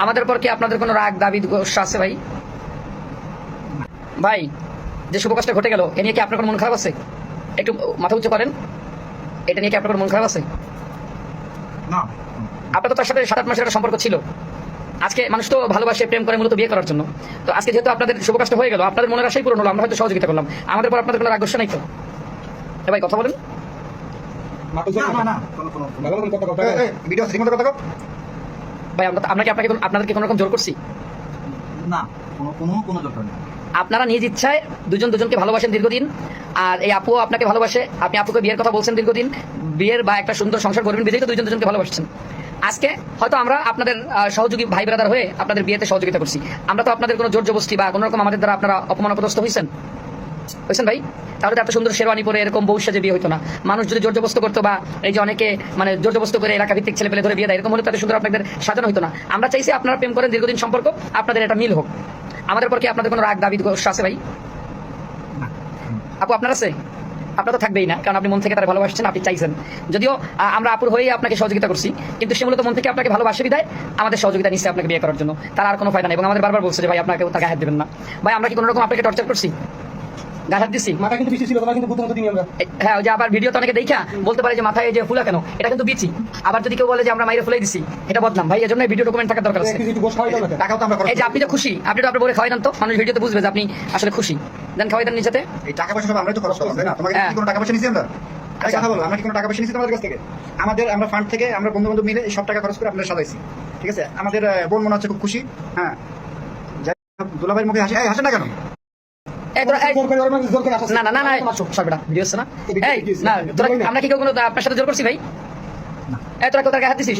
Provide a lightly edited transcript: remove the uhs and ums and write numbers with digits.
আমাদের পর কি আপনাদের কোনো রাগ দাবি গোসা আছে ভাই? ভাই যে শুভ কাজটা ঘটে গেল এ নিয়ে কি আপনার কোনো মন খারাপ আছে? একটু মাথা উঁচু করেন। এটা নিয়ে কি আপনার কোনো মন খারাপ আছে? না, আপনার তো তার সাথে 7-8 মাসের একটা সম্পর্ক ছিল। আজকে মানুষ তো ভালোবাসে, প্রেম করে মূলত বিয়ে করার জন্য। তো আজকে যেহেতু আপনাদের শুভ কাজটা হয়ে গেল, আপনাদের মনের আশাই পূরণ হলো, আমরা হয়তো সহযোগিতা করলাম, আমাদের পর আপনাদের কোনো রাগ গোসা নাই তো? ভাই কথা বলেন। ভিডিও ঠিক মতো কথা কও। ভাই আমরা কি আপনাদেরকে কোনো রকম জোর করছি? না, কোনো দরকার নেই। আপনারা নিজ ইচ্ছায় দুজনকে ভালোবাসেন দীর্ঘদিন, আর এই আপুও আপনাকে ভালোবাসে। আপনি আপুকে বিয়ের কথা বলছেন দীর্ঘদিন, বিয়ের বা একটা সুন্দর সংসার করবেন বিধেই তো দুজনকে ভালোবাসছেন। আজকে হয়তো আমরা আপনাদের সহযোগী ভাই ব্রাদার হয়ে আপনাদের বিয়েতে সহযোগিতা করছি। আমরা তো আপনাদের কোনো জোর জবস্তি বা কোনো রকম আমাদের দ্বারা আপনারা অপমানপ্রদস্ত হয়েছেন ভাই? তাহলে তো এত সুন্দর শেরওয়ানি পরে এরকম বউ সাজে বিয়ে হতো না। মানুষ যদি জোর জবস্ত করতো বা এই যে অনেকে মানে জোর জবস্ত করে এলাকা ভিত্তিক ছেলে পেলে ধরে বিয়ে দেয়, এরকম হলে তো এত সুন্দর আপনাদের সাজানো হতো না। আমরা চাইছি আপনারা প্রেম করেন, দীর্ঘদিন সম্পর্ক, আপনাদের এটা মিল হোক। আমাদের পর কি আপনাদের কোনো রাগ দাবি গোসা আছে ভাই? আপু আপনার আছে? আপনার তো থাকবেই না, কারণ আপনি মন থেকে তারা ভালোবাসছেন, আপনি চাইছেন। যদিও আমরা আপুর হয়েই আপনাকে সহযোগিতা করছি, কিন্তু সে মূলত মন থেকে আপনাকে ভালোবাসে বিদায় আমাদের সহযোগিতা নিচ্ছে আপনাকে বিয়ে করার জন্য। তার আর কোনো ফায়দা নেই এবং আমাদের বারবার বলছে যে ভাই আপনাকে তাকে হাত দেবেন না। ভাই আমরা কি কোনো রকম আপনাকে টর্চার করছি? গায়ে হাত দিচ্ছি? মাথা কিন্তু বৃষ্টি ছিল, তোমার কিন্তু বুদ্ধি দিই আমরা। হ্যাঁ, ওই যে আবার ভিডিও তো অনেকে দেখা বলতে পারে যে মাথায় যে ফুলা কেন, এটা কিন্তু বিচি। আবার যদি কেউ বলে যে আমরা মাইরে ফুলাই দিছি, এটা বদনাম ভাই। এজন্য ভিডিও ডকুমেন্ট থাকার দরকার আছে। টাকাও তো আমরা খরচ এই যে আপনি তো খুশি, আপনি তো আপনার বলে খাওয়াই দেন, তো মানুষ ভিডিওতে বুঝবে যে আপনি আসলে খুশি। দেন খাওয়াই দেন নিজেতে। এই টাকা পয়সা সব আমরাই তো খরচ করলাম, তাই না? তোমাকে কি কোনো টাকা পয়সা নিছি আমরা? আরে কথা বলো, আমরা কি কোনো টাকা পয়সা নিছি তোমাদের কাছ থেকে? আমরা ফান্ড থেকে আমরা বন্ধু বান্ধব মিলে সব টাকা খরচ করে আপনাদের সাজাইছি, ঠিক আছে? আমাদের বোন মনে হচ্ছে খুব খুশি। হ্যাঁ, দুলাভাইয়ের মুখে হাসে না কেন? আমরা কি কেউ আপনার সাথে জোর করছি ভাই? তোরা কেউ তার গায়ে হাত দিছিস?